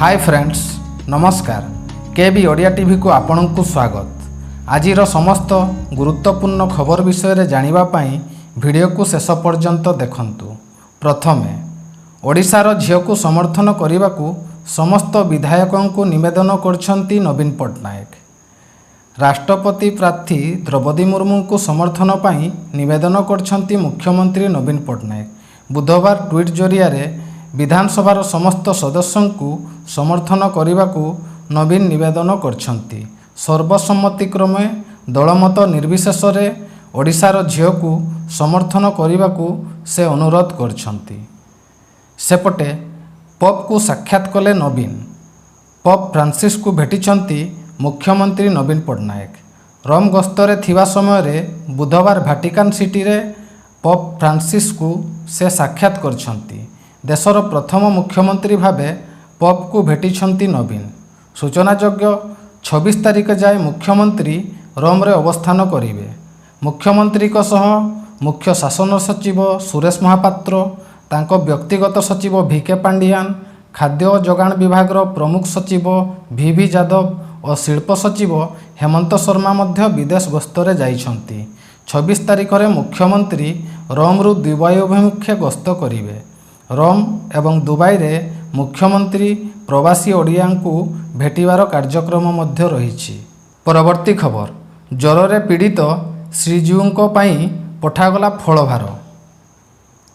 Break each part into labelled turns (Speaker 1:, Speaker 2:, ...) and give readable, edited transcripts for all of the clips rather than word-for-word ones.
Speaker 1: Hi friends नमस्कार केबी Odia TV को आपनकु स्वागत। आजिर समस्त गुरुत्वपूर्ण खबर विषय जानिबा पई वीडियो को शेष पर्यंत देखंतु। प्रथमे ओडिशार झियो को समर्थन करने को समस्त विधायकों को निवेदन करछंती नवीन पट्टनायक। राष्ट्रपति प्रार्थी द्रौपदी मुर्मू को समर्थन पई निवेदन करछंती मुख्यमंत्री नवीन पट्टनायक। बुधवार ट्वीट जरिया विधानसभार समस्त सदस्यों को समर्थन करने को नवीन निवेदन करछंती। सर्वसम्मतिक्रमे दलमत निर्विशेष ओडिशार झियो को समर्थन करने को से अनुरोध करछंती। सेपटे पॉप को साक्षात कले नवीन। पॉप फ्रांसिस को भेटिछंती मुख्यमंत्री नवीन पट्टनायक। रोम गस्तरे थिबा समय बुधवार भाटिकान सिटी रे पॉप फ्रांसिस को से साक्षात करछंती। देशर प्रथम मुख्यमंत्री भावे पॉप को भेटिछंती नवीन। सूचनायोग्य 26 तारिख जाए मुख्यमंत्री रोम रे अवस्थान करिवे। मुख्यमंत्री को सह मुख्य शासन सचिव सुरेश महापात्र, तांको व्यक्तिगत सचिव भिके पांडियान, खाद्य जोगाण विभाग प्रमुख सचिव वी यादव और शिल्प सचिव हेमंत शर्मा मध्य विदेश गस्तरे जाइछंती। 26 तारिख रे मुख्यमंत्री रोम रु दुबई अभिमुखे गस्त करिवे। रोम एवं दुबई रे मुख्यमंत्री प्रवासी ओडिया को भेटिबार कार्यक्रम मध्य रहिछि। परवर्ती खबर ज्वर रे पीड़ित श्रीजीवों पई पठागला फलभार।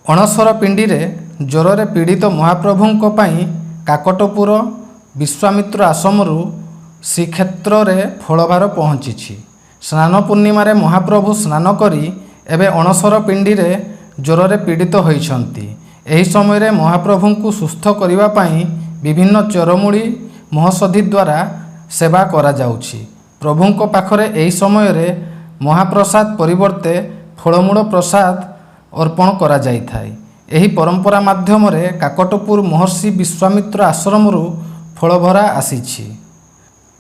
Speaker 1: अणसर पिंडी रे ज्वर रे पीड़ित महाप्रभुं पई काकटपुर विश्वामित्र आश्रमरु श्रीक्षेत्र रे फलभार पहुँची। स्नान पूर्णिमा रे महाप्रभु स्नान करी एबे अणसर पिंडी रे ज्वर रे पीड़ित होइछंती। एही समय रे महाप्रभु को सुस्थ करिबा पई विभिन्न चरमूली महौषधि द्वारा सेवा करा जाउछि। प्रभुंको पाखरे एही समय रे महाप्रसाद परिवर्ते फलमूल प्रसाद अर्पण करा जाइथाय। एही परंपरा माध्यम रे काकटपुर महर्षि विश्वामित्र आश्रमरु फलभरा आसीछि।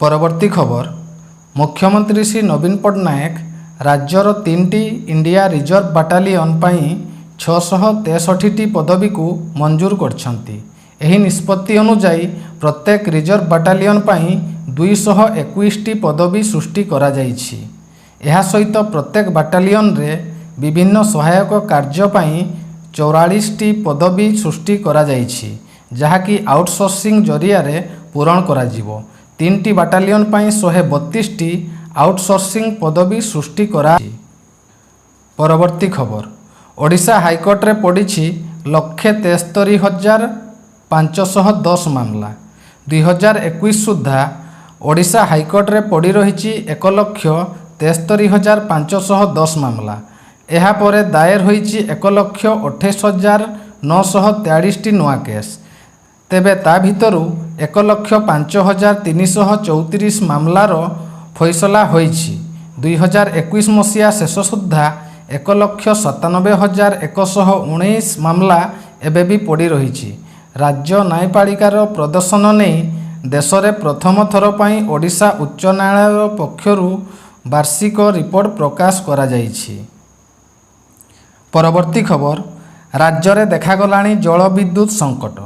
Speaker 1: परवर्ती खबर मुख्यमंत्री श्री नवीन पट्टनायक राज्यर 3टी इंडिया रिजर्व बाटालियन पई 663टी पदवी को मंजूर करछंती। एही निष्पत्ति अनुसार प्रत्येक रिजर्व बाटालियन पई 221टी पदवी सृष्टि करा जाइछि। एहा सहित प्रत्येक बाटालियन रे विभिन्न सहायक कार्य पई 44टी पदवी सृष्टि करा जाइछि, जहाकी आउटसोर्सिंग जरिया रे पूरण करा जिवो। 3टी बाटालियन पई 132टी आउटसोर्सिंग पदवी सृष्टि करा। परवर्ती खबर ओडिशा हाईकोर्ट रे पड़िछि 1,73,510 मामला। 2021 सुधा ओडिशा हाईकोर्ट रे पड़ी रही 1,73,510 मामला। एहा परे दायर होईछि 1,28,943टी नुआ केस। तेबे ता भितरु 1,05,334 मामलार फैसला होईछि। 2021 मसीहा शेष सुधा 1,97,119 मामला एबे भी पड़ी रही। राज्य न्यायपालिकार प्रदर्शन नहीं देश में प्रथम थर पई ओडिशा उच्च न्यायालय पक्षरु वार्षिक रिपोर्ट प्रकाश करा जाइछि। परवर्ती खबर राज्य में देखागलाणी जलविद्युत संकट।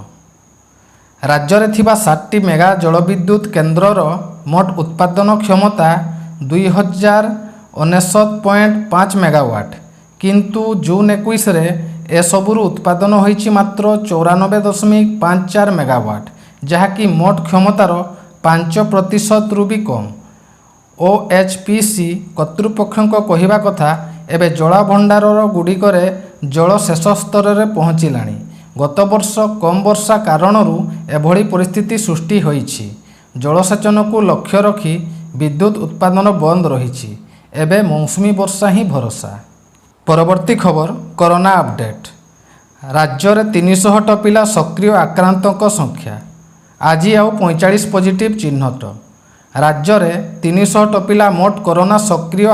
Speaker 1: राज्य में थिबा 7टी मेगा जलविद्युत केन्द्रर मोट उत्पादन क्षमता 2069.5 मेगावाट, किंतु जून 21 रे एसबुर उत्पादन होईछि मात्र 94.54 मेगावाट, जहाँकि मोट क्षमतार 5% रु भी कम। ओएचपीसी कर्तृपक्षों कहवा कथा एबे जला भंडार गुड़िकरे जल शेष स्तर रे पहुँचलाणी। गत वर्ष कम वर्षा कारणरू एभली परिस्थिति सृष्टि होईछि। जलसेचन को लक्ष्य रखी विद्युत उत्पादन बंद रही। एबे मौसुमी वर्षा ही भरोसा। परवर्ती खबर कोरोना अपडेट। राज्य में 300 टपिला सक्रिय आक्रांतों संख्या। आज आउ 45 पॉजिटिव चिन्हट। राज्य में 300 टपिला मोट कोरोना सक्रिय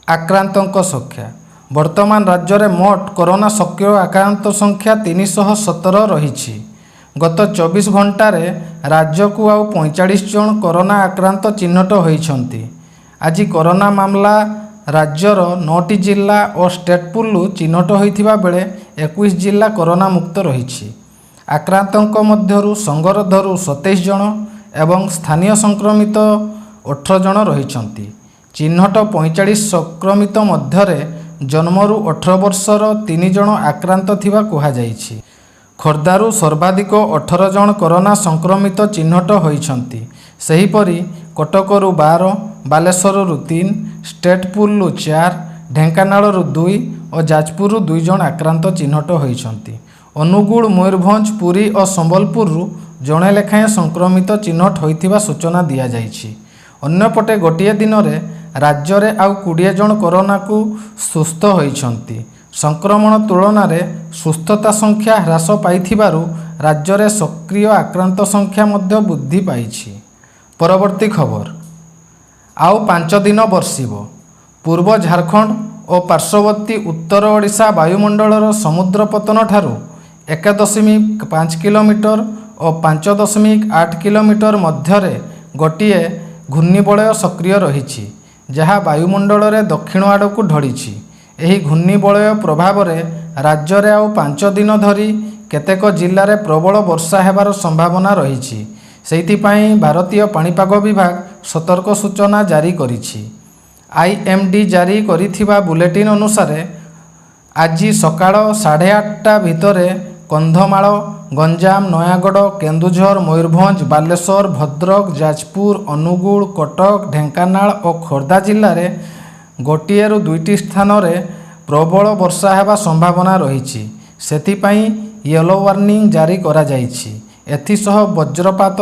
Speaker 1: आक्रांतों संख्या। वर्तमान राज्य में मोट कोरोना सक्रिय आक्रांत संख्या 317 रही। गत 24 घंटारे राज्य को आउ 45 जन कोरोना आक्रांत चिन्हट होइछंती। आज कोरोना मामला राज्यर 9टी जिला और स्टेट पुलू चिन्हट होइथिबा बेले 21 जिला कोरोना मुक्त रही। ଆକ୍ରାନ୍ତଙ୍କ ମଧ୍ୟରୁ ସଙ୍ଗରୋଧରୁ 27 ଜଣ ଏବଂ ସ୍ଥାନୀୟ ସଂକ୍ରମିତ 18 ଜଣ ରହିଛନ୍ତି। ଚିହ୍ନଟ 45 ସଂକ୍ରମିତ ମଧ୍ୟରେ ଜନ୍ମରୁ 18 ବର୍ଷର 3 ଜଣ ଆକ୍ରାନ୍ତ ଥିବା କୁହାଯାଇଛି। ଖୋର୍ଦ୍ଧାରୁ ସର୍ବାଧିକ 18 ଜଣ କରୋନା ସଂକ୍ରମିତ ଚିହ୍ନଟ ହୋଇଛନ୍ତି। ସେହିପରି କଟକରୁ 12, ବାଲେଶ୍ୱରରୁ 3, ଷ୍ଟେଟପୁଲରୁ 4, ଢେଙ୍କାନାଳରୁ 2 ଓ ଯାଜପୁରରୁ 2 ଜଣ ଆକ୍ରାନ୍ତ ଚିହ୍ନଟ ହୋଇଛନ୍ତି। ଅନୁଗୁଳ, ମୟୂରଭଞ୍ଜ, ପୁରୀ ଓ ସମ୍ବଲପୁରରୁ ଜଣେ ଲେଖାଏଁ ସଂକ୍ରମିତ ଚିହ୍ନଟ ହୋଇଥିବା ସୂଚନା ଦିଆଯାଇଛି। ଅନ୍ୟପଟେ ଗୋଟିଏ ଦିନରେ ରାଜ୍ୟରେ ଆଉ 20 ଜଣ କରୋନାକୁ ସୁସ୍ଥ ହୋଇଛନ୍ତି। ସଂକ୍ରମଣ ତୁଳନାରେ ସୁସ୍ଥତା ସଂଖ୍ୟା ହ୍ରାସ ପାଇଥିବାରୁ ରାଜ୍ୟରେ ସକ୍ରିୟ ଆକ୍ରାନ୍ତ ସଂଖ୍ୟା ମଧ୍ୟ ବୃଦ୍ଧି ପାଇଛି। ପରବର୍ତ୍ତୀ ଖବର। ଆଉ 5 ଦିନ ବର୍ଷିବ। ପୂର୍ବ ଝାଡ଼ଖଣ୍ଡ ଓ ପାର୍ଶ୍ୱବର୍ତ୍ତୀ ଉତ୍ତର ଓଡ଼ିଶା ବାୟୁମଣ୍ଡଳର ସମୁଦ୍ର ପତନଠାରୁ 1.5 କିଲୋମିଟର ଓ 5.8 କିଲୋମିଟର ମଧ୍ୟରେ ଗୋଟିଏ ଘୂର୍ଣ୍ଣିବଳୟ ସକ୍ରିୟ ରହିଛି, ଯାହା ବାୟୁମଣ୍ଡଳରେ ଦକ୍ଷିଣ ଆଡ଼କୁ ଢଳିଛି। ଏହି ଘୂର୍ଣ୍ଣିବଳୟ ପ୍ରଭାବରେ ରାଜ୍ୟରେ ଆଉ 5 ଦିନ ଧରି କେତେକ ଜିଲ୍ଲାରେ ପ୍ରବଳ ବର୍ଷା ହେବାର ସମ୍ଭାବନା ରହିଛି। ସେଇଥିପାଇଁ ଭାରତୀୟ ପାଣିପାଗ ବିଭାଗ ସତର୍କ ସୂଚନା ଜାରି କରିଛି। IMD ଜାରି କରିଥିବା ବୁଲେଟିନ୍ ଅନୁସାରେ ଆଜି ସକାଳ 8:30ଟା ଭିତରେ କନ୍ଧମାଳ, ଗଞ୍ଜାମ, ନୟାଗଡ଼, କେନ୍ଦୁଝର, ମୟୂରଭଞ୍ଜ, ବାଲେଶ୍ୱର, ଭଦ୍ରକ, ଯାଜପୁର, ଅନୁଗୁଳ, କଟକ, ଢେଙ୍କାନାଳ ଓ ଖୋର୍ଦ୍ଧା ଜିଲ୍ଲାରେ ଗୋଟିଏରୁ 2ଟି ସ୍ଥାନରେ ପ୍ରବଳ ବର୍ଷା ହେବା ସମ୍ଭାବନା ରହିଛି। ସେଥିପାଇଁ ୟେଲୋ ୱାର୍ଣ୍ଣିଂ ଜାରି କରାଯାଇଛି। ଏଥିସହ ବଜ୍ରପାତ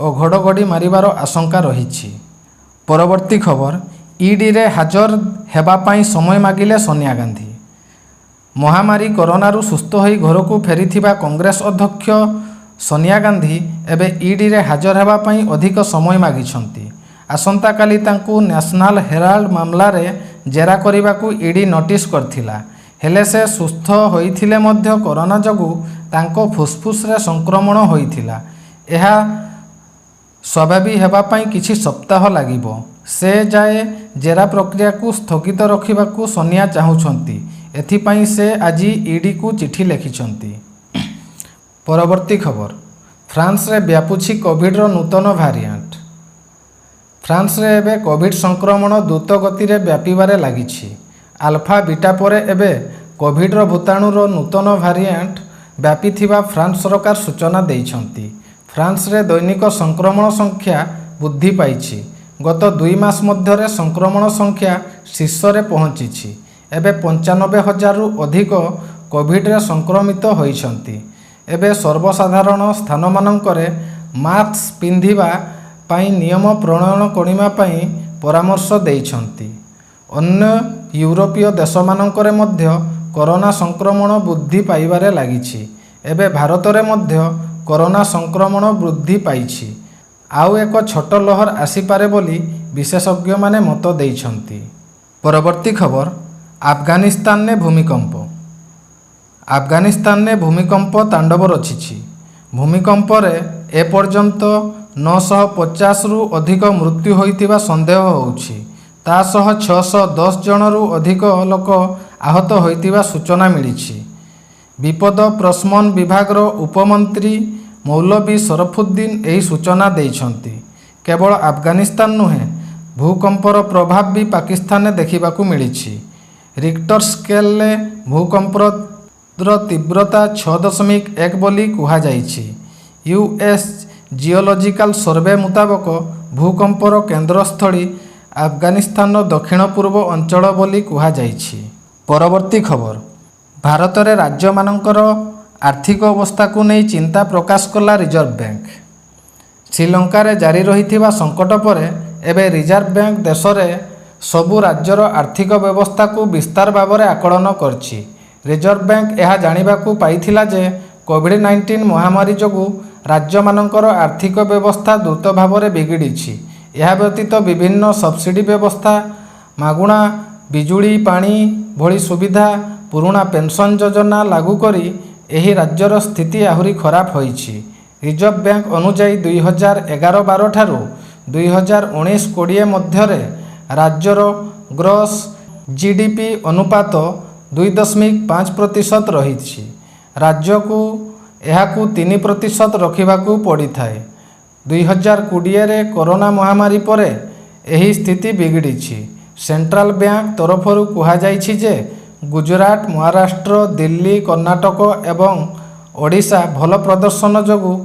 Speaker 1: ଓ ଘଡ଼ଘଡ଼ି ମାରିବାର ଆଶଙ୍କା ରହିଛି। ପରବର୍ତ୍ତୀ ଖବର। ଇଡିରେ ହାଜର ହେବା ପାଇଁ ସମୟ ମାଗିଲେ ସୋନିଆ ଗାନ୍ଧୀ। ମହାମାରୀ କରୋନାରୁ ସୁସ୍ଥ ହୋଇ ଘରକୁ ଫେରିଥିବା କଂଗ୍ରେସ ଅଧ୍ୟକ୍ଷ ସୋନିଆ ଗାନ୍ଧୀ ଏବେ ଇଡିରେ ହାଜର ହେବା ପାଇଁ ଅଧିକ ସମୟ ମାଗିଛନ୍ତି। ଆସନ୍ତାକାଲି ତାଙ୍କୁ ନ୍ୟାସନାଲ ହେରାଲ୍ଡ ମାମଲାରେ ଜେରା କରିବାକୁ ଇଡି ନୋଟିସ୍ କରିଥିଲା। ହେଲେ ସେ ସୁସ୍ଥ ହୋଇଥିଲେ ମଧ୍ୟ କରୋନା ଯୋଗୁଁ ତାଙ୍କ ଫୁସ୍ଫୁସ୍ରେ ସଂକ୍ରମଣ ହୋଇଥିଲା। ଏହା ସ୍ୱାଭାବିକ ହେବା ପାଇଁ କିଛି ସପ୍ତାହ ଲାଗିବ। ସେ ଯାଏ ଜେରା ପ୍ରକ୍ରିୟାକୁ ସ୍ଥଗିତ ରଖିବାକୁ ସୋନିଆ ଚାହୁଁଛନ୍ତି। ଏଥିପାଇଁ ସେ ଆଜି ଇଡିକୁ ଚିଠି ଲେଖିଛନ୍ତି। ପରବର୍ତ୍ତୀ ଖବର। ଫ୍ରାନ୍ସରେ ବ୍ୟାପୁଛି କୋଭିଡ୍ର ନୂତନ ଭାରିଆଣ୍ଟ। ଫ୍ରାନ୍ସରେ ଏବେ କୋଭିଡ୍ ସଂକ୍ରମଣ ଦ୍ରୁତ ଗତିରେ ବ୍ୟାପିବାରେ ଲାଗିଛି। ଆଲଫା, ବିଟା ପରେ ଏବେ କୋଭିଡ୍ର ଭୂତାଣୁର ନୂତନ ଭାରିଆଣ୍ଟ ବ୍ୟାପିଥିବା ଫ୍ରାନ୍ସ ସରକାର ସୂଚନା ଦେଇଛନ୍ତି। ଫ୍ରାନ୍ସରେ ଦୈନିକ ସଂକ୍ରମଣ ସଂଖ୍ୟା ବୃଦ୍ଧି ପାଇଛି। ଗତ 2 ମାସ ମଧ୍ୟରେ ସଂକ୍ରମଣ ସଂଖ୍ୟା ଶୀର୍ଷରେ ପହଞ୍ଚିଛି। ଏବେ 95,000ରୁ ଅଧିକ କୋଭିଡ୍ରେ ସଂକ୍ରମିତ ହୋଇଛନ୍ତି। ଏବେ ସର୍ବସାଧାରଣ ସ୍ଥାନମାନଙ୍କରେ ମାସ୍କ ପିନ୍ଧିବା ପାଇଁ ନିୟମ ପ୍ରଣୟନ କରିବା ପାଇଁ ପରାମର୍ଶ ଦେଇଛନ୍ତି। ଅନ୍ୟ ୟୁରୋପୀୟ ଦେଶମାନଙ୍କରେ ମଧ୍ୟ କରୋନା ସଂକ୍ରମଣ ବୃଦ୍ଧି ପାଇବାରେ ଲାଗିଛି। ଏବେ ଭାରତରେ ମଧ୍ୟ କରୋନା ସଂକ୍ରମଣ ବୃଦ୍ଧି ପାଇଛି। ଆଉ ଏକ ଛୋଟ ଲହର ଆସିପାରେ ବୋଲି ବିଶେଷଜ୍ଞମାନେ ମତ ଦେଇଛନ୍ତି। ପରବର୍ତ୍ତୀ ଖବର। ଆଫଗାନିସ୍ତାନରେ ଭୂମିକମ୍ପ। ଆଫଗାନିସ୍ତାନରେ ଭୂମିକମ୍ପ ତାଣ୍ଡବ ରଚିଛି। ଭୂମିକମ୍ପରେ ଏପର୍ଯ୍ୟନ୍ତ 950ରୁ ଅଧିକ ମୃତ୍ୟୁ ହୋଇଥିବା ସନ୍ଦେହ ହେଉଛି। ତା ସହ 610 ଜଣରୁ ଅଧିକ ଲୋକ ଆହତ ହୋଇଥିବା ସୂଚନା ମିଳିଛି। ବିପଦ ପ୍ରଶମନ ବିଭାଗର ଉପମନ୍ତ୍ରୀ ମୌଲବୀ ଶରଫୁଦ୍ଦିନ ଏହି ସୂଚନା ଦେଇଛନ୍ତି। କେବଳ ଆଫଗାନିସ୍ତାନ ନୁହେଁ, ଭୂକମ୍ପର ପ୍ରଭାବ ବି ପାକିସ୍ତାନରେ ଦେଖିବାକୁ ମିଳିଛି। ରିକ୍ଟର ସ୍କେଲରେ ଭୂକମ୍ପର ତୀବ୍ରତା 6.1 ବୋଲି କୁହାଯାଇଛି। ୟୁଏସ୍ ଜିଓଲଜିକାଲ ସର୍ଭେ ମୁତାବକ ଭୂକମ୍ପର କେନ୍ଦ୍ରସ୍ଥଳୀ ଆଫଗାନିସ୍ତାନର ଦକ୍ଷିଣ ପୂର୍ବ ଅଞ୍ଚଳ ବୋଲି କୁହାଯାଇଛି। ପରବର୍ତ୍ତୀ ଖବର। ଭାରତରେ ରାଜ୍ୟମାନଙ୍କର ଆର୍ଥିକ ଅବସ୍ଥାକୁ ନେଇ ଚିନ୍ତା ପ୍ରକାଶ କଲା ରିଜର୍ଭ ବ୍ୟାଙ୍କ। ଶ୍ରୀଲଙ୍କାରେ ଜାରି ରହିଥିବା ସଙ୍କଟ ପରେ ଏବେ ରିଜର୍ଭ ବ୍ୟାଙ୍କ ଦେଶରେ ସବୁ ରାଜ୍ୟର ଆର୍ଥିକ ବ୍ୟବସ୍ଥାକୁ ବିସ୍ତାର ଭାବରେ ଆକଳନ କରିଛି। ରିଜର୍ଭ ବ୍ୟାଙ୍କ ଏହା ଜାଣିବାକୁ ପାଇଥିଲା ଯେ କୋଭିଡ୍-19 ମହାମାରୀ ଯୋଗୁଁ ରାଜ୍ୟମାନଙ୍କର ଆର୍ଥିକ ବ୍ୟବସ୍ଥା ଦ୍ରୁତ ଭାବରେ ବିଗିଡ଼ିଛି। ଏହା ବ୍ୟତୀତ ବିଭିନ୍ନ ସବସିଡି ବ୍ୟବସ୍ଥା, ମାଗଣା ବିଜୁଳି ପାଣି ଭଳି ସୁବିଧା, ପୁରୁଣା ପେନ୍ସନ୍ ଯୋଜନା ଲାଗୁ କରି ଏହି ରାଜ୍ୟର ସ୍ଥିତି ଆହୁରି ଖରାପ ହୋଇଛି। ରିଜର୍ଭ ବ୍ୟାଙ୍କ ଅନୁଯାୟୀ 2011-12 ଠାରୁ 2019-20 ମଧ୍ୟରେ ରାଜ୍ୟର ଗ୍ରସ୍ GDP ଅନୁପାତ 2.5% ରହିଛି। ରାଜ୍ୟକୁ ଏହାକୁ 3% ରଖିବାକୁ ପଡ଼ିଥାଏ। 2020ରେ କରୋନା ମହାମାରୀ ପରେ ଏହି ସ୍ଥିତି ବିଗିଡ଼ିଛି। ସେଣ୍ଟ୍ରାଲ ବ୍ୟାଙ୍କ ତରଫରୁ କୁହାଯାଇଛି ଯେ ଗୁଜରାଟ, ମହାରାଷ୍ଟ୍ର, ଦିଲ୍ଲୀ, କର୍ଣ୍ଣାଟକ ଏବଂ ଓଡ଼ିଶା ଭଲ ପ୍ରଦର୍ଶନ ଯୋଗୁଁ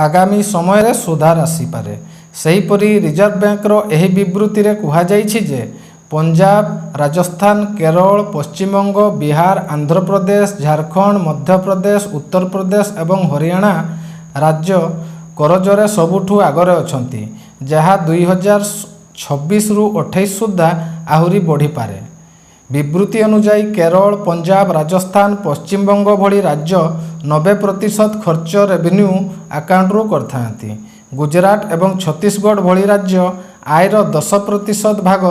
Speaker 1: ଆଗାମୀ ସମୟରେ ସୁଧାର ଆସିପାରେ। ସେହିପରି ରିଜର୍ଭ ବ୍ୟାଙ୍କର ଏହି ବିବୃତ୍ତିରେ କୁହାଯାଇଛି ଯେ ପଞ୍ଜାବ, ରାଜସ୍ଥାନ, କେରଳ, ପଶ୍ଚିମବଙ୍ଗ, ବିହାର, ଆନ୍ଧ୍ରପ୍ରଦେଶ, ଝାଡ଼ଖଣ୍ଡ, ମଧ୍ୟପ୍ରଦେଶ, ଉତ୍ତରପ୍ରଦେଶ ଏବଂ ହରିୟାଣା ରାଜ୍ୟ କରଜରେ ସବୁଠୁ ଆଗରେ ଅଛନ୍ତି, ଯାହା 2026ରୁ 28 ସୁଦ୍ଧା ଆହୁରି ବଢ଼ିପାରେ। ବିବୃତ୍ତି ଅନୁଯାୟୀ କେରଳ, ପଞ୍ଜାବ, ରାଜସ୍ଥାନ, ପଶ୍ଚିମବଙ୍ଗ ଭଳି ରାଜ୍ୟ 90% ଖର୍ଚ୍ଚ ରେଭିନ୍ୟୁ ଆକାଉଣ୍ଟରୁ କରିଥାନ୍ତି। ଗୁଜରାଟ ଏବଂ ଛତିଶଗଡ଼ ଭଳି ରାଜ୍ୟ ଆୟର 10% ଭାଗ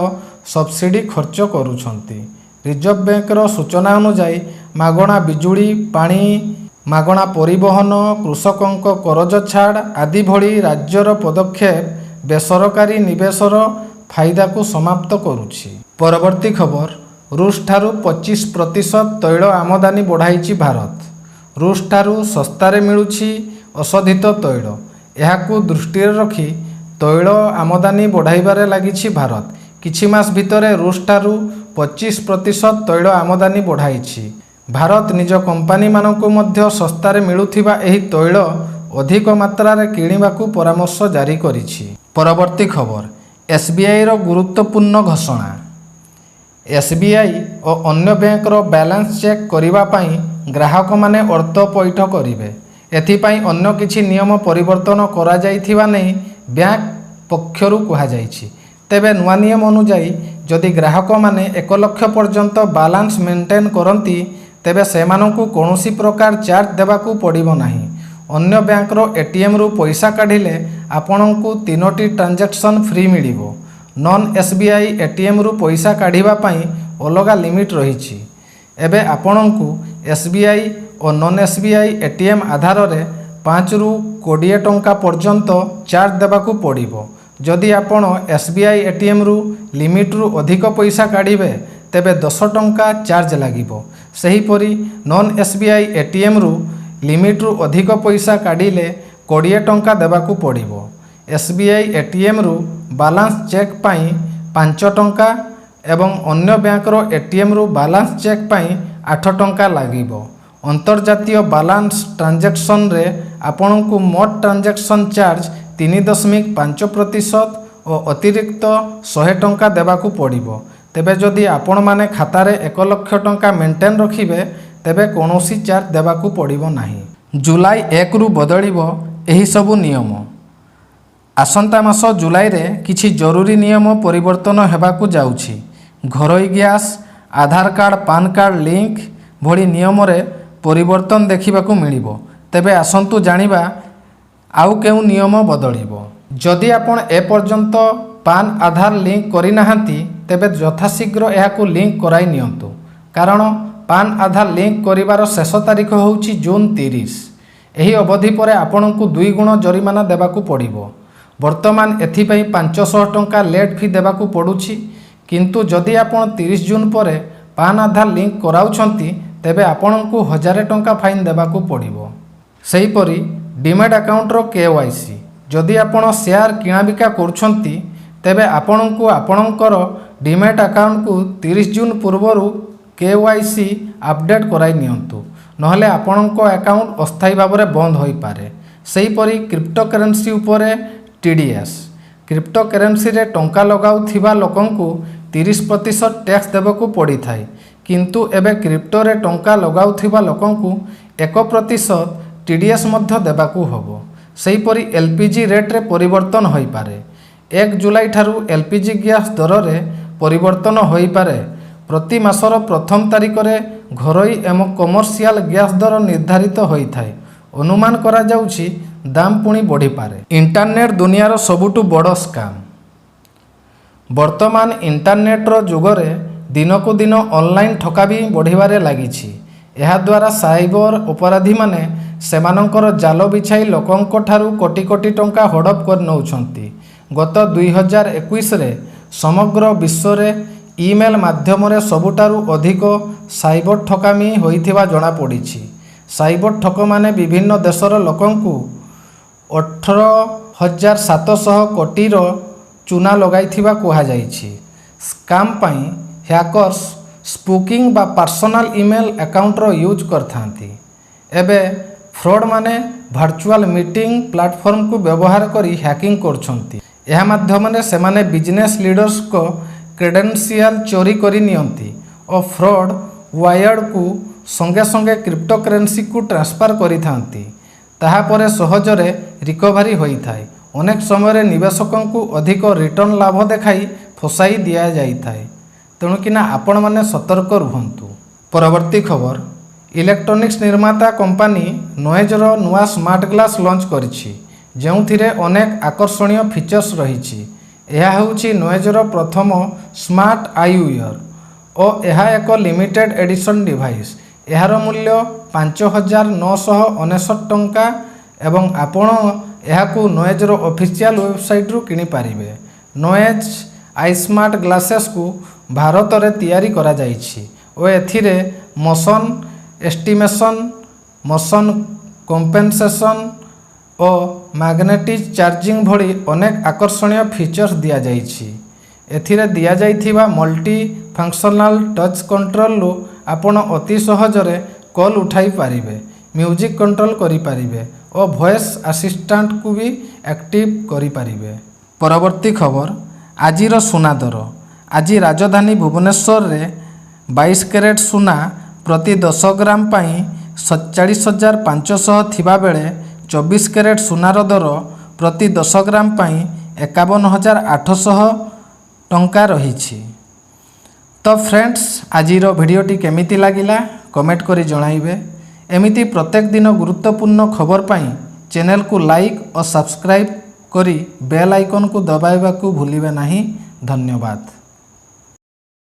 Speaker 1: ସବସିଡି ଖର୍ଚ୍ଚ କରୁଛନ୍ତି। ରିଜର୍ଭ ବ୍ୟାଙ୍କର ସୂଚନା ଅନୁଯାୟୀ ମାଗଣା ବିଜୁଳି, ପାଣି, ମାଗଣା ପରିବହନ, କୃଷକଙ୍କ କରଜ ଛାଡ଼ ଆଦି ଭଳି ରାଜ୍ୟର ପଦକ୍ଷେପ ବେସରକାରୀ ନିବେଶର ଫାଇଦାକୁ ସମାପ୍ତ କରୁଛି। ପରବର୍ତ୍ତୀ ଖବର, ରୁଷଠାରୁ 25% ତୈଳ ଆମଦାନୀ ବଢ଼ାଇଛି ଭାରତ। ରୁଷଠାରୁ ଶସ୍ତାରେ ମିଳୁଛି ଅଶୋଧିତ ତୈଳ। ଏହାକୁ ଦୃଷ୍ଟିରେ ରଖି ତୈଳ ଆମଦାନୀ ବଢ଼ାଇବାରେ ଲାଗିଛି ଭାରତ। କିଛି ମାସ ଭିତରେ ରୁଷଠାରୁ 25% ତୈଳ ଆମଦାନୀ ବଢ଼ାଇଛି। ଭାରତ ନିଜ କମ୍ପାନୀମାନଙ୍କୁ ମଧ୍ୟ ଶସ୍ତାରେ ମିଳୁଥିବା ଏହି ତୈଳ ଅଧିକ ମାତ୍ରାରେ କିଣିବାକୁ ପରାମର୍ଶ ଜାରି କରିଛି। ପରବର୍ତ୍ତୀ ଖବର, ଏସ୍ବିଆଇର ଗୁରୁତ୍ୱପୂର୍ଣ୍ଣ ଘୋଷଣା। ଏସ୍ବିଆଇ ଓ ଅନ୍ୟ ବ୍ୟାଙ୍କର ବାଲାନ୍ସ ଚେକ୍ କରିବା ପାଇଁ ଗ୍ରାହକମାନେ ଅର୍ଥ ପଇଠ କରିବେ। ଏଥିପାଇଁ ଅନ୍ୟ କିଛି ନିୟମ ପରିବର୍ତ୍ତନ କରାଯାଇଥିବା ନେଇ ବ୍ୟାଙ୍କ ପକ୍ଷରୁ କୁହାଯାଇଛି। ତେବେ ନୂଆ ନିୟମ ଅନୁଯାୟୀ ଯଦି ଗ୍ରାହକମାନେ 1 ଲକ୍ଷ ପର୍ଯ୍ୟନ୍ତ ବାଲାନ୍ସ ମେଣ୍ଟେନ୍ କରନ୍ତି ତେବେ ସେମାନଙ୍କୁ କୌଣସି ପ୍ରକାର ଚାର୍ଜ ଦେବାକୁ ପଡ଼ିବ ନାହିଁ। ଅନ୍ୟ ବ୍ୟାଙ୍କର ଏଟିଏମ୍ରୁ ପଇସା କାଢ଼ିଲେ ଆପଣଙ୍କୁ 3ଟି ଟ୍ରାଞ୍ଜାକ୍ସନ୍ ଫ୍ରି ମିଳିବ। ନନ୍ ଏସ୍ବିଆଇ ଏଟିଏମ୍ରୁ ପଇସା କାଢ଼ିବା ପାଇଁ ଅଲଗା ଲିମିଟ୍ ରହିଛି। ଏବେ ଆପଣଙ୍କୁ ଏସ୍ବିଆଇ ଓ ନନ୍ ଏସ୍ବିଆଇ ଏଟିଏମ୍ ଆଧାରରେ 5ରୁ 20 ଟଙ୍କା ପର୍ଯ୍ୟନ୍ତ ଚାର୍ଜ ଦେବାକୁ ପଡ଼ିବ। ଯଦି ଆପଣ ଏସ୍ବିଆଇ ଏଟିଏମ୍ରୁ ଲିମିଟ୍ରୁ ଅଧିକ ପଇସା କାଢ଼ିବେ ତେବେ 10 ଟଙ୍କା ଚାର୍ଜ ଲାଗିବ। ସେହିପରି ନନ୍ ଏସ୍ବିଆଇ ଏଟିଏମ୍ରୁ ଲିମିଟ୍ରୁ ଅଧିକ ପଇସା କାଢ଼ିଲେ 20 ଟଙ୍କା ଦେବାକୁ ପଡ଼ିବ। ଏସ୍ବିଆଇ ଏଟିଏମ୍ରୁ ବାଲାନ୍ସ ଚେକ୍ ପାଇଁ 5 ଟଙ୍କା ଏବଂ ଅନ୍ୟ ବ୍ୟାଙ୍କର ଏଟିଏମ୍ରୁ ବାଲାନ୍ସ ଚେକ୍ ପାଇଁ 8 ଟଙ୍କା ଲାଗିବ। ଅନ୍ତର୍ଜାତୀୟ ବାଲାନ୍ସ ଟ୍ରାଞ୍ଜାକ୍ସନରେ ଆପଣଙ୍କୁ ମୋଟ ଟ୍ରାଞ୍ଜାକ୍ସନ୍ ଚାର୍ଜ 3.5% ଓ ଅତିରିକ୍ତ 100 ଟଙ୍କା ଦେବାକୁ ପଡ଼ିବ। ତେବେ ଯଦି ଆପଣମାନେ ଖାତାରେ 1 ଲକ୍ଷ ଟଙ୍କା ମେଣ୍ଟେନ୍ ରଖିବେ ତେବେ କୌଣସି ଚାର୍ଜ ଦେବାକୁ ପଡ଼ିବ ନାହିଁ। ଜୁଲାଇ 1ରୁ ବଦଳିବ ଏହିସବୁ ନିୟମ। ଆସନ୍ତା ମାସ ଜୁଲାଇରେ କିଛି ଜରୁରୀ ନିୟମ ପରିବର୍ତ୍ତନ ହେବାକୁ ଯାଉଛି। ଘରୋଇ ଗ୍ୟାସ୍, ଆଧାର କାର୍ଡ଼, ପାନ୍ କାର୍ଡ଼ ଲିଙ୍କ ଭଳି ନିୟମରେ ପରିବର୍ତ୍ତନ ଦେଖିବାକୁ ମିଳିବ। ତେବେ ଆସନ୍ତୁ ଜାଣିବା ଆଉ କେଉଁ ନିୟମ ବଦଳିବ। ଯଦି ଆପଣ ଏପର୍ଯ୍ୟନ୍ତ ପାନ୍ ଆଧାର ଲିଙ୍କ କରିନାହାନ୍ତି ତେବେ ଯଥାଶୀଘ୍ର ଏହାକୁ ଲିଙ୍କ କରାଇ ନିଅନ୍ତୁ। କାରଣ ପାନ୍ ଆଧାର ଲିଙ୍କ କରିବାର ଶେଷ ତାରିଖ ହେଉଛି ଜୁନ୍ 30। ଏହି ଅବଧି ପରେ ଆପଣଙ୍କୁ 2 ଗୁଣ ଜରିମାନା ଦେବାକୁ ପଡ଼ିବ। ବର୍ତ୍ତମାନ ଏଥିପାଇଁ 500 ଟଙ୍କା ଲେଟ୍ ଫି ଦେବାକୁ ପଡ଼ୁଛି। କିନ୍ତୁ ଯଦି ଆପଣ 30 ଜୁନ୍ ପରେ ପାନ୍ ଆଧାର ଲିଙ୍କ କରାଉଛନ୍ତି ତେବେ ଆପଣଙ୍କୁ 1000 ଟଙ୍କା ଫାଇନ୍ ଦେବାକୁ ପଡ଼ିବ। ସେହିପରି ଡିମାଟ୍ ଆକାଉଣ୍ଟର KYC। ଯଦି ଆପଣ ସେୟାର କିଣାବିକା କରୁଛନ୍ତି ତେବେ ଆପଣଙ୍କୁ ଆପଣଙ୍କର ଡିମାଟ୍ ଆକାଉଣ୍ଟକୁ 30 ଜୁନ୍ ପୂର୍ବରୁ KYC ଆପଡେଟ୍ କରାଇ ନିଅନ୍ତୁ। ନହେଲେ ଆପଣଙ୍କ ଆକାଉଣ୍ଟ ଅସ୍ଥାୟୀ ଭାବରେ ବନ୍ଦ ହୋଇପାରେ। ସେହିପରି କ୍ରିପ୍ଟୋକରେନ୍ସି ଉପରେ TDS। କ୍ରିପ୍ଟୋକରେନ୍ସିରେ ଟଙ୍କା ଲଗାଉଥିବା ଲୋକଙ୍କୁ 30% ଟ୍ୟାକ୍ସ ଦେବାକୁ ପଡ଼ିଥାଏ। କିନ୍ତୁ ଏବେ କ୍ରିପ୍ଟୋରେ ଟଙ୍କା ଲଗାଉଥିବା ଲୋକଙ୍କୁ 1% TDS ମଧ୍ୟ ଦେବାକୁ ହେବ। ସେହିପରି LPG ରେଟ୍ରେ ପରିବର୍ତ୍ତନ ହୋଇପାରେ। 1 ଜୁଲାଇ ଠାରୁ LPG ଗ୍ୟାସ୍ ଦରରେ ପରିବର୍ତ୍ତନ ହୋଇପାରେ। ପ୍ରତି ମାସର ପ୍ରଥମ ତାରିଖରେ ଘରୋଇ ଏବଂ କମର୍ସିଆଲ ଗ୍ୟାସ୍ ଦର ନିର୍ଦ୍ଧାରିତ ହୋଇଥାଏ। ଅନୁମାନ କରାଯାଉଛି ଦାମ ପୁଣି ବଢ଼ିପାରେ। ଇଣ୍ଟରନେଟ୍ ଦୁନିଆର ସବୁଠୁ ବଡ଼ ସ୍କାମ୍। ବର୍ତ୍ତମାନ ଇଣ୍ଟରନେଟ୍ର ଯୁଗରେ ଦିନକୁ ଦିନ ଅନଲାଇନ୍ ଠକାମି ବଢ଼ିବାରେ ଲାଗିଛି। ଏହାଦ୍ୱାରା ସାଇବର ଅପରାଧୀମାନେ ସେମାନଙ୍କର ଜାଲ ବିଛାଇ ଲୋକଙ୍କଠାରୁ କୋଟି କୋଟି ଟଙ୍କା ହଡ଼ପ କରିନେଉଛନ୍ତି। ଗତ 2021ରେ ସମଗ୍ର ବିଶ୍ୱରେ ଇମେଲ୍ ମାଧ୍ୟମରେ ସବୁଠାରୁ ଅଧିକ ସାଇବର ଠକାମି ହୋଇଥିବା ଜଣାପଡ଼ିଛି। ସାଇବର ଠକମାନେ ବିଭିନ୍ନ ଦେଶର ଲୋକଙ୍କୁ 18,700 କୋଟିର ଚୂନା ଲଗାଇଥିବା କୁହାଯାଇଛି। ସ୍କାମ୍ ପାଇଁ ହ୍ୟାକର୍ସ ସ୍ପୁକିଂ ବା ପର୍ସନାଲ ଇମେଲ ଆକାଉଣ୍ଟର ୟୁଜ୍ କରିଥାନ୍ତି। ଏବେ ଫ୍ରଡ଼ମାନେ ଭର୍ଚୁଆଲ ମିଟିଂ ପ୍ଲାଟଫର୍ମକୁ ବ୍ୟବହାର କରି ହ୍ୟାକିଂ କରୁଛନ୍ତି। ଏହା ମାଧ୍ୟମରେ ସେମାନେ ବିଜନେସ୍ ଲିଡର୍ସଙ୍କ କ୍ରେଡେନ୍ସିଆଲ ଚୋରି କରି ନିଅନ୍ତି ଓ ଫ୍ରଡ଼ ୱାୟାର୍ଡକୁ ସଙ୍ଗେ ସଙ୍ଗେ କ୍ରିପ୍ଟୋକରେନ୍ସିକୁ ଟ୍ରାନ୍ସଫର କରିଥାନ୍ତି। ତାହାପରେ ସହଜରେ ରିକଭରି ହୋଇଥାଏ। ଅନେକ ସମୟରେ ନିବେଶକଙ୍କୁ ଅଧିକ ରିଟର୍ଣ୍ଣ ଲାଭ ଦେଖାଇ ଫସାଇ ଦିଆଯାଇଥାଏ। ତେଣୁକିନା ଆପଣମାନେ ସତର୍କ ରୁହନ୍ତୁ। ପରବର୍ତ୍ତୀ ଖବର, ଇଲେକ୍ଟ୍ରୋନିକ୍ସ ନିର୍ମାତା କମ୍ପାନୀ ନଏଜର ନୂଆ ସ୍ମାର୍ଟ ଗ୍ଲାସ୍ ଲଞ୍ଚ କରିଛି, ଯେଉଁଥିରେ ଅନେକ ଆକର୍ଷଣୀୟ ଫିଚର୍ସ ରହିଛି। ଏହା ହେଉଛି ନଏଜର ପ୍ରଥମ ସ୍ମାର୍ଟ ଆଇୱିୟର ଓ ଏହା ଏକ ଲିମିଟେଡ୍ ଏଡିସନ୍ ଡିଭାଇସ୍। ଏହାର ମୂଲ୍ୟ 5,999 ଟଙ୍କା ଏବଂ ଆପଣ ଏହାକୁ ନଏଜର ଅଫିସିଆଲ ୱେବସାଇଟ୍ରୁ କିଣିପାରିବେ। ନଏଜ ଆଇ ସ୍ମାର୍ଟ ଗ୍ଲାସେସ୍କୁ ଭାରତରେ ତିଆରି କରାଯାଇଛି ଓ ଏଥିରେ ମୋସନ୍ ଏଷ୍ଟିମେସନ୍, ମୋସନ୍ କମ୍ପେନସେସନ୍ ଓ ମ୍ୟାଗ୍ନେଟିକ୍ ଚାର୍ଜିଂ ଭଳି ଅନେକ ଆକର୍ଷଣୀୟ ଫିଚର୍ସ ଦିଆଯାଇଛି। ଏଥିରେ ଦିଆଯାଇଥିବା ମଲ୍ଟି ଫଙ୍କସନାଲ ଟଚ୍ କଣ୍ଟ୍ରୋଲରୁ ଆପଣ ଅତି ସହଜରେ କଲ୍ ଉଠାଇ ପାରିବେ, ମ୍ୟୁଜିକ୍ କଣ୍ଟ୍ରୋଲ କରିପାରିବେ ଓ ଭଏସ୍ ଆସିଷ୍ଟାଣ୍ଟକୁ ବି ଆକ୍ଟିଭ୍ କରିପାରିବେ। ପରବର୍ତ୍ତୀ ଖବର, ଆଜିର ସୁନା ଦର। ଆଜି ରାଜଧାନୀ ଭୁବନେଶ୍ୱରରେ 22 କ୍ୟାରେଟ୍ ସୁନା ପ୍ରତି 10 ଗ୍ରାମ ପାଇଁ 47,500 ଥିବାବେଳେ 24 କ୍ୟାରେଟ୍ ସୁନାର ଦର ପ୍ରତି 10 ଗ୍ରାମ ପାଇଁ 51,800 ଟଙ୍କା ରହିଛି। ତ ଫ୍ରେଣ୍ଡସ୍, ଆଜିର ଭିଡ଼ିଓଟି କେମିତି ଲାଗିଲା କମେଣ୍ଟ କରି ଜଣାଇବେ। ଏମିତି ପ୍ରତ୍ୟେକ ଦିନ ଗୁରୁତ୍ୱପୂର୍ଣ୍ଣ ଖବର ପାଇଁ ଚ୍ୟାନେଲକୁ ଲାଇକ୍ ଓ ସବସ୍କ୍ରାଇବ୍ କରି ବେଲ୍ ଆଇକନ୍କୁ ଦବାଇବାକୁ ଭୁଲିବେ ନାହିଁ। ଧନ୍ୟବାଦ।